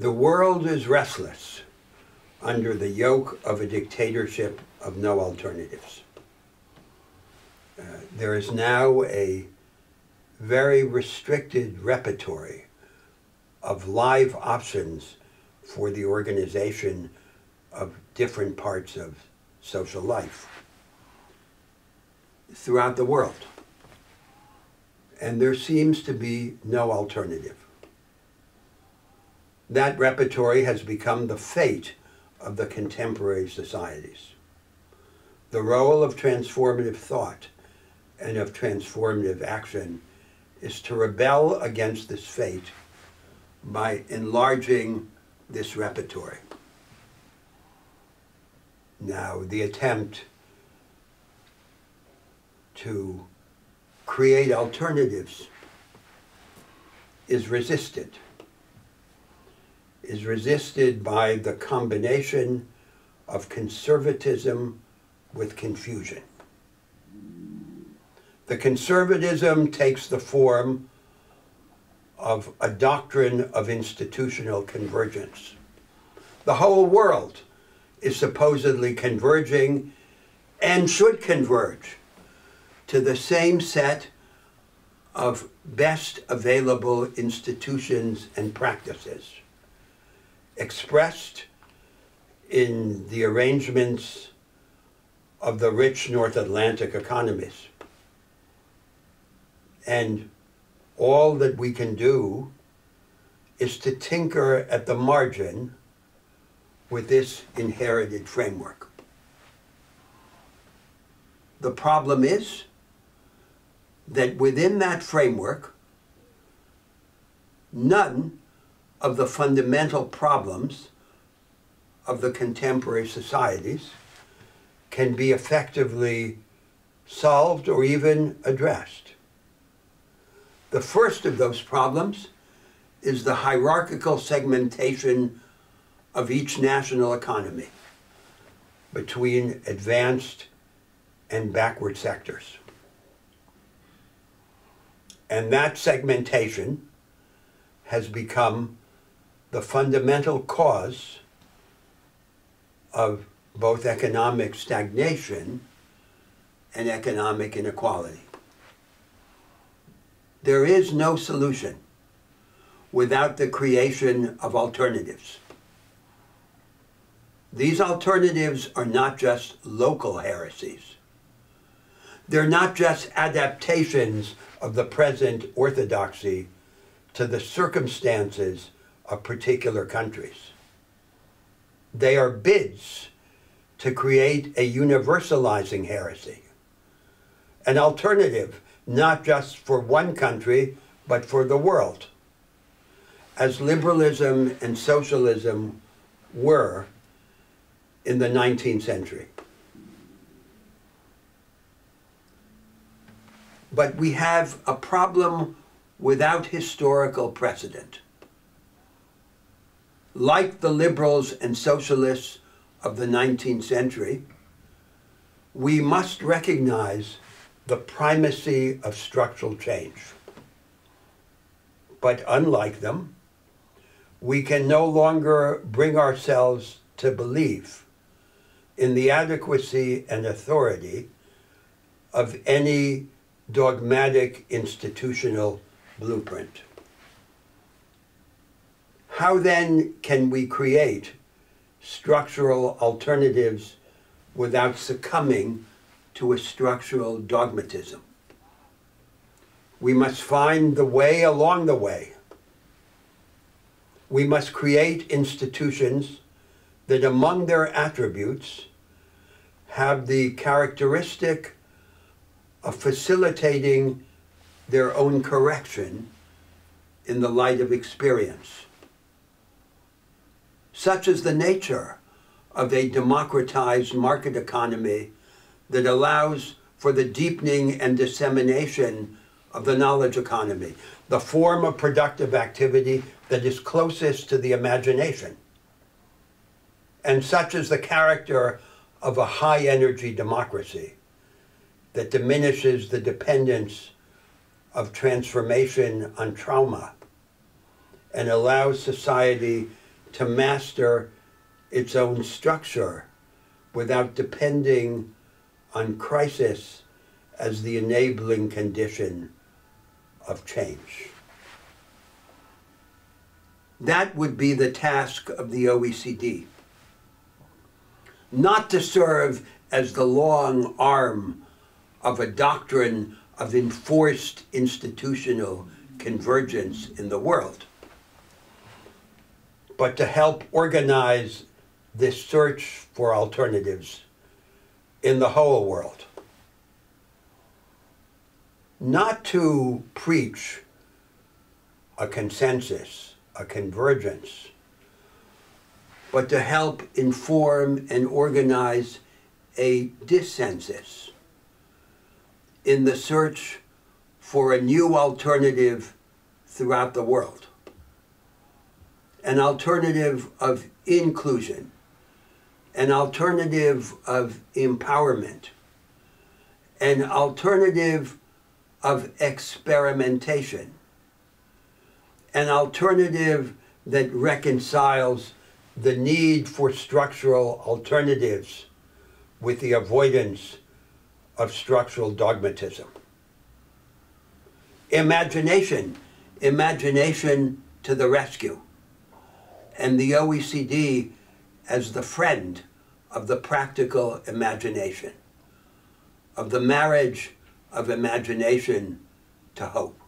The world is restless under the yoke of a dictatorship of no alternatives. There is now a very restricted repertory of live options for the organization of different parts of social life throughout the world. And there seems to be no alternative. That repertory has become the fate of the contemporary societies. The role of transformative thought and of transformative action is to rebel against this fate by enlarging this repertory. Now, the attempt to create alternatives is resisted by the combination of conservatism with confusion. The conservatism takes the form of a doctrine of institutional convergence. The whole world is supposedly converging and should converge to the same set of best available institutions and practices, expressed in the arrangements of the rich North Atlantic economies. And all that we can do is to tinker at the margin with this inherited framework. The problem is that within that framework, none of the fundamental problems of the contemporary societies can be effectively solved or even addressed. The first of those problems is the hierarchical segmentation of each national economy between advanced and backward sectors. And that segmentation has become the fundamental cause of both economic stagnation and economic inequality. There is no solution without the creation of alternatives. These alternatives are not just local heresies. They're not just adaptations of the present orthodoxy to the circumstances of particular countries. They are bids to create a universalizing heresy, an alternative not just for one country, but for the world, as liberalism and socialism were in the 19th century. But we have a problem without historical precedent. Like the liberals and socialists of the 19th century, we must recognize the primacy of structural change. But unlike them, we can no longer bring ourselves to believe in the adequacy and authority of any dogmatic institutional blueprint. How then can we create structural alternatives without succumbing to a structural dogmatism? We must find the way along the way. We must create institutions that among their attributes have the characteristic of facilitating their own correction in the light of experience. Such is the nature of a democratized market economy that allows for the deepening and dissemination of the knowledge economy, the form of productive activity that is closest to the imagination. And such is the character of a high-energy democracy that diminishes the dependence of transformation on trauma and allows society to master its own structure without depending on crisis as the enabling condition of change. That would be the task of the OECD. Not to serve as the long arm of a doctrine of enforced institutional convergence in the world, but to help organize this search for alternatives in the whole world. Not to preach a consensus, a convergence, but to help inform and organize a dissensus in the search for a new alternative throughout the world. An alternative of inclusion, an alternative of empowerment, an alternative of experimentation, an alternative that reconciles the need for structural alternatives with the avoidance of structural dogmatism. Imagination, imagination to the rescue, and the OECD as the friend of the practical imagination, of the marriage of imagination to hope.